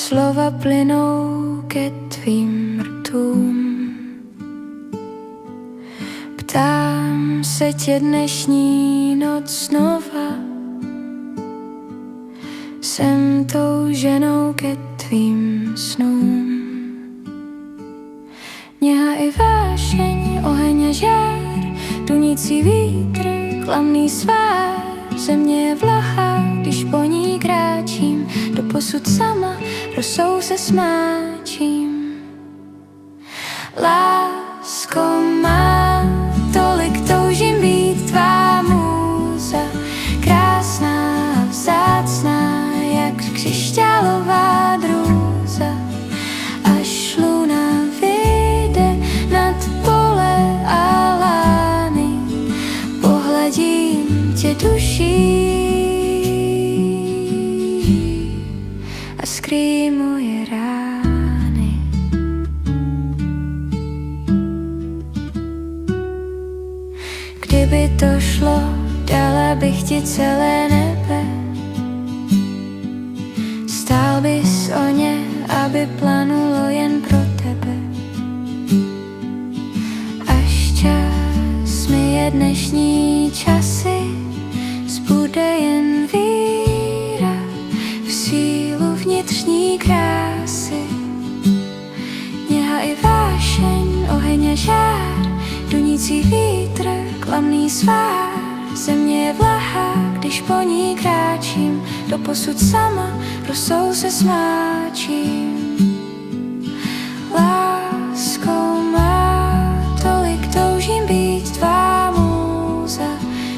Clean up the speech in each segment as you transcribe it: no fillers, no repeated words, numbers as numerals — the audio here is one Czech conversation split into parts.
slova plynou ke tvým rtům. Ptám se tě dnešní noc znova, jsem tou ženou ke tvým snům. Něha i vášeň, oheň a žár, tunící vítr, klamný svár. Země je vlahá, když po ní kráčím, doposud sama rosou se smáčím. Lásko má, tolik toužím být tvá můza, krásná a vzácná, jak křišťálová drůza. Až luna vyjde nad pole a lány, pohladím tě duší a skrýj moje rány. Kdyby to šlo, dala bych ti celé nebe. Stál bys o ně, aby planulo jen pro tebe. Až čas mi je dnešní časy, zbude jen víra v sílu vnitřní krásy. Něha i vášeň, oheň a žár, dunící vítr, klamný svár. Země je vlahá, když po ní kráčím, doposud sama rosou se smáčím. Lásko má, tolik toužím být tvá můza,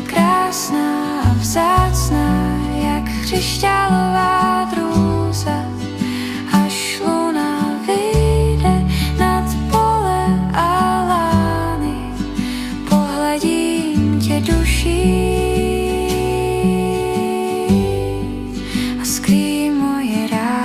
krásná a vzácná, jak křišťálová drůza. Až luna vyjde nad pole a lány, pohladím tě duší a skrýj moje rány.